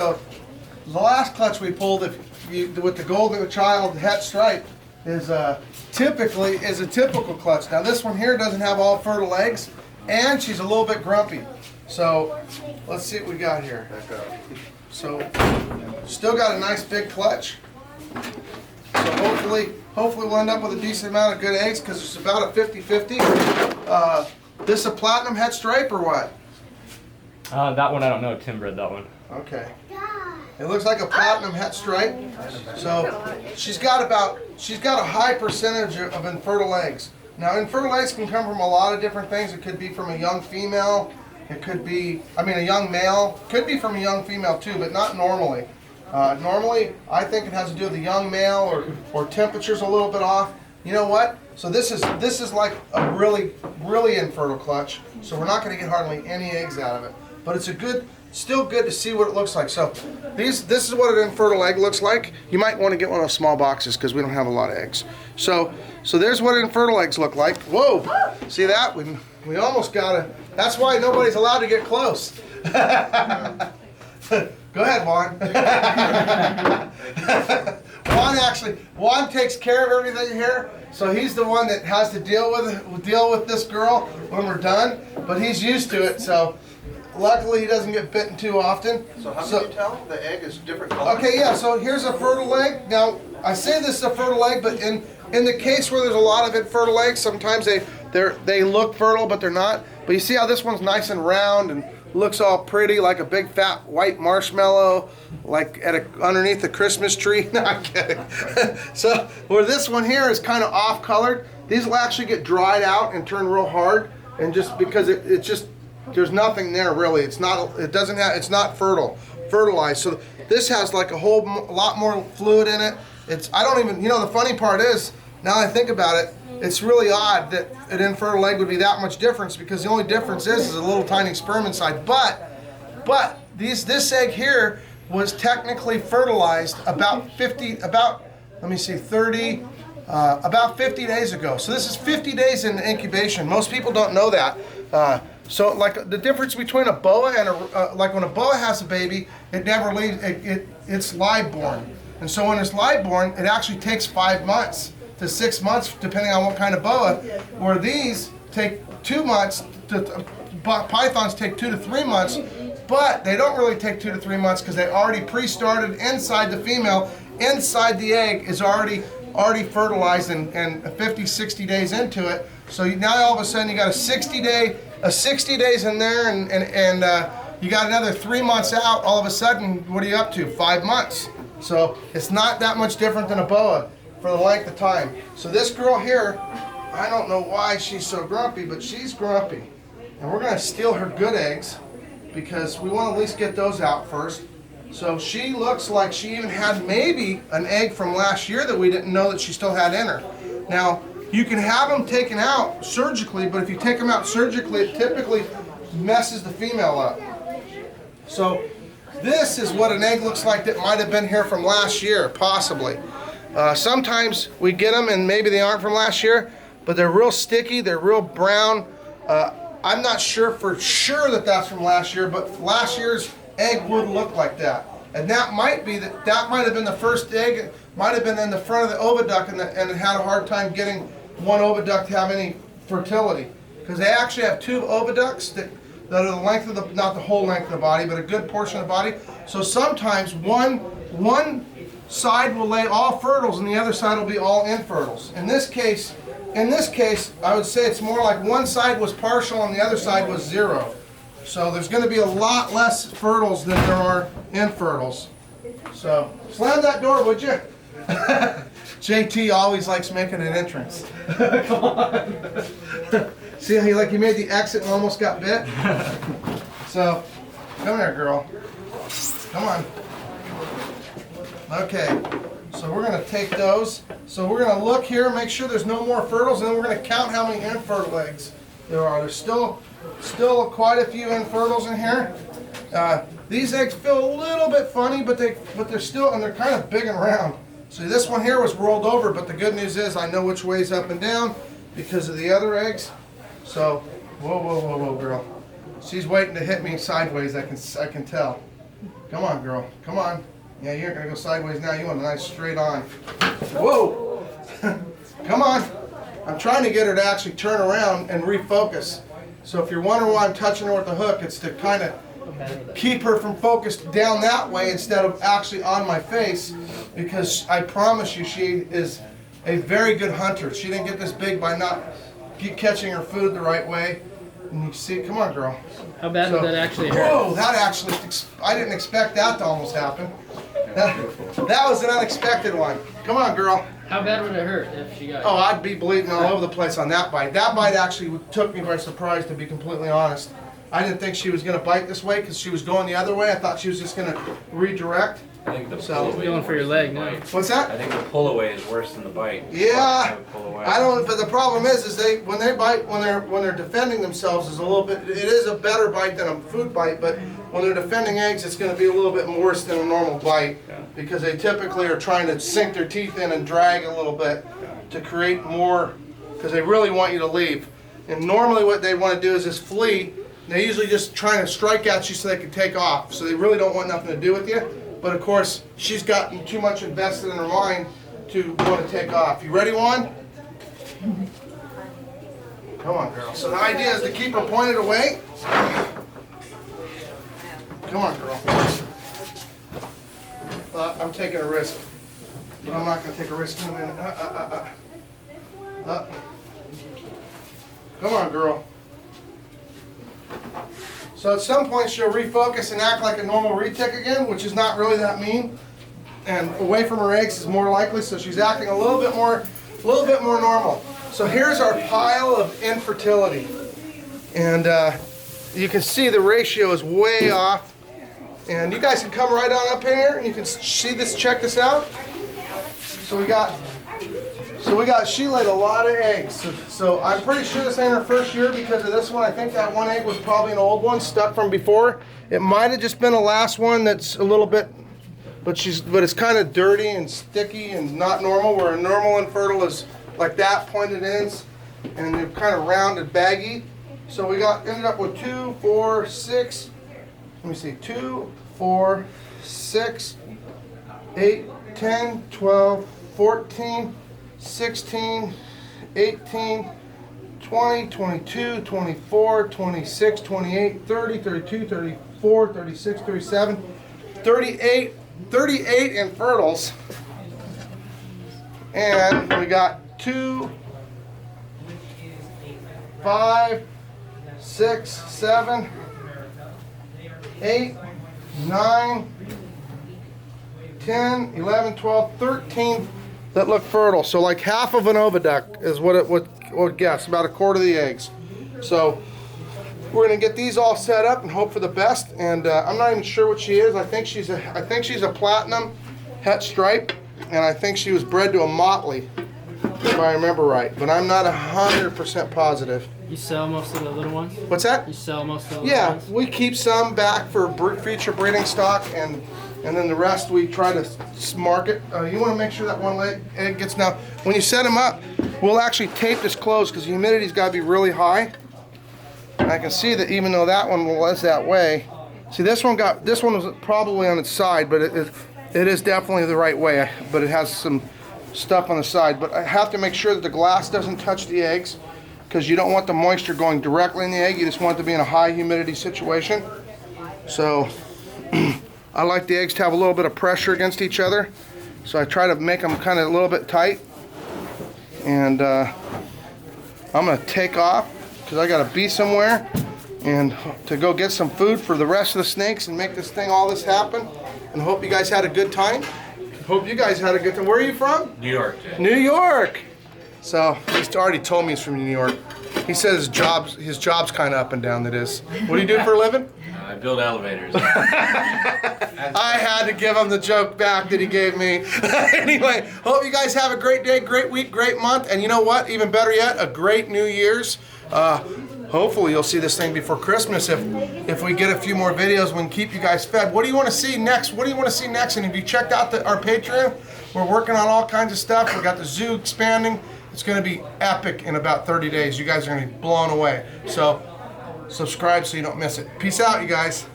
So the last clutch we pulled, with the golden child het stripe, is a typical clutch. Now this one here doesn't have all fertile eggs, and she's a little bit grumpy. So let's see what we got here. So still got a nice big clutch. So hopefully we'll end up with a decent amount of good eggs, because it's about a 50-50. This a platinum het stripe or what? That one I don't know. Tim bred that one. Okay. It looks like a platinum het stripe. So she's got a high percentage of infertile eggs. Now infertile eggs can come from a lot of different things. It could be from a young female. It could be, a young male. Could be from a young female too, but not normally. Normally, I think it has to do with the young male or temperature's a little bit off. You know what? So this is like a really infertile clutch. So we're not going to get hardly any eggs out of it. But it's still good to see what it looks like. So this is what an infertile egg looks like. You might want to get one of those small boxes because we don't have a lot of eggs. So there's what infertile eggs look like. Whoa! See that? We almost got it. That's why nobody's allowed to get close. Go ahead, Juan. Juan takes care of everything here, so he's the one that has to deal with this girl when we're done. But he's used to it, so luckily he doesn't get bitten too often. So how can you tell the egg is different color? Okay, yeah. So here's a fertile egg. Now I say this is a fertile egg, but in the case where there's a lot of infertile eggs, sometimes they look fertile, but they're not. But you see how this one's nice and round and looks all pretty, like a big fat white marshmallow, like underneath the Christmas tree. No, I'm kidding. So where this one here is kind of off colored, these will actually get dried out and turn real hard, and just because it's just there's nothing there really. It's not fertilized. So this has like a lot more fluid in it. The funny part is, now I think about it, it's really odd that an infertile egg would be that much difference, because the only difference is a little tiny sperm inside. But this egg here was technically fertilized about 50 days ago. So this is 50 days in incubation. Most people don't know that. So like the difference between a boa and like when a boa has a baby, it never leaves. It's live born, and so when it's live born, it actually takes 5 months to 6 months, depending on what kind of boa. Where these take 2 months. Pythons take 2 to 3 months, but they don't really take 2 to 3 months because they already pre-started inside the female. Inside the egg is already fertilized and 50, 60 days into it. So now all of a sudden you got a 60 days in there, and you got another 3 months out. All of a sudden, what are you up to? 5 months. So it's not that much different than a boa for the length of time. So this girl here, I don't know why she's so grumpy, but she's grumpy. And we're gonna steal her good eggs because we want to at least get those out first. So she looks like she even had maybe an egg from last year that we didn't know that she still had in her. Now, you can have them taken out surgically, but if you take them out surgically, it typically messes the female up. So this is what an egg looks like that might have been here from last year, possibly. Sometimes we get them and maybe they aren't from last year, but they're real sticky, they're real brown. I'm not sure for sure that that's from last year, but last year's egg would look like that. And that might have been the first egg. It might have been in the front of the oviduct, and it had a hard time getting one oviduct to have any fertility. Because they actually have 2 oviducts that are the length of not the whole length of the body, but a good portion of the body. So sometimes one side will lay all fertiles and the other side will be all infertiles. In this case, I would say it's more like one side was partial and the other side was 0. So there's going to be a lot less fertiles than there are infertiles. So slam that door, would you? JT always likes making an entrance. Come on. See how he made the exit and almost got bit? So come here, girl. Come on. Okay. So we're going to take those. So we're going to look here, make sure there's no more fertiles, and then we're going to count how many infertile eggs there are. There's still quite a few infertiles in here. These eggs feel a little bit funny, but they're still, and they're kind of big and round. So this one here was rolled over, but the good news is I know which way's up and down because of the other eggs. So, whoa, girl. She's waiting to hit me sideways, I can tell. Come on, girl. Come on. Yeah, you're gonna go sideways now. You want a nice straight on. Whoa! Come on. I'm trying to get her to actually turn around and refocus. So if you're wondering why I'm touching her with the hook, it's to kind of keep her from focused down that way instead of actually on my face, because I promise you she is a very good hunter. She didn't get this big by not catching her food the right way. And you see, come on, girl. How bad did that actually hurt? Whoa, that actually, I didn't expect that to almost happen. That was an unexpected one. Come on, girl. How bad would it hurt if she got? Oh, I'd be bleeding all over the place on that bite. That bite actually took me by surprise, to be completely honest. I didn't think she was going to bite this way because she was going the other way. I thought she was just going to redirect. I think the So- pull Feeling for your leg now. What's that? I think the pull away is worse than the bite. Yeah, Pull away. I don't. But the problem is they when they bite when they're defending themselves is a little bit. It is a better bite than a food bite, but when they're defending eggs, it's going to be a little bit worse than a normal bite because they typically are trying to sink their teeth in and drag a little bit to create more, because they really want you to leave. And normally what they want to do is just flee. They're usually just trying to strike at you so they can take off. So they really don't want nothing to do with you. But of course, she's gotten too much invested in her mind to want to take off. You ready, Juan? Come on, girl. So the idea is to keep her pointed away. Come on, girl. I'm taking a risk. But I'm not going to take a risk in a minute. Come on, girl. So at some point she'll refocus and act like a normal retic again, which is not really that mean. And away from her eggs is more likely, so she's acting a little bit more normal. So here's our pile of infertility. And you can see the ratio is way off. And you guys can come right on up here and you can see this, check this out. So we got, she laid a lot of eggs. So I'm pretty sure this ain't her first year because of this one. I think that one egg was probably an old one stuck from before. It might have just been a last one that's a little bit, but it's kind of dirty and sticky and not normal, where a normal infertile is like that, pointed ends, and they're kind of rounded, baggy. So we ended up with 2, 4, 6, let me see, 2, 4, 6, 8, 10, 12, 14, 16, 18, 20, 22, 24, 26, 28, 30, 32, 34, 36, 37, 38 infertiles. And we got 2, 5, 6, 7, 8, 9, 10, 11, 12, 13 that look fertile. So like half of an oviduct is what it would guess, about a quarter of the eggs. So we're gonna get these all set up and hope for the best. And I'm not even sure what she is. I think she's a platinum het stripe, and I think she was bred to a motley, if I remember right. But I'm not 100% positive. You sell most of the little ones? What's that? You sell most of the little Yeah, ones? we keep some back for future breeding stock, and then the rest we try to market. You want to make sure that one egg gets. Now, when you set them up, we'll actually tape this closed because the humidity's got to be really high. And I can see that even though that one was that way, see this one was probably on its side, but it is definitely the right way. But it has some stuff on the side. But I have to make sure that the glass doesn't touch the eggs, because you don't want the moisture going directly in the egg. You just want it to be in a high humidity situation. So I like the eggs to have a little bit of pressure against each other. So I try to make them kind of a little bit tight. And I'm gonna take off because I gotta be somewhere and to go get some food for the rest of the snakes and make all this happen. And hope you guys had a good time. Hope you guys had a good time. Where are you from? New York. New York. So he's already told me he's from New York. He says his job's kind of up and down. That is. What do you do for a living? I build elevators. I had to give him the joke back that he gave me. Anyway, hope you guys have a great day, great week, great month, and you know what? Even better yet, a great New Year's. Hopefully you'll see this thing before Christmas. If we get a few more videos, we can keep you guys fed. What do you want to see next? What do you want to see next? And if you checked out our Patreon, we're working on all kinds of stuff. We got the zoo expanding. It's going to be epic in about 30 days. You guys are going to be blown away. So subscribe so you don't miss it. Peace out, you guys.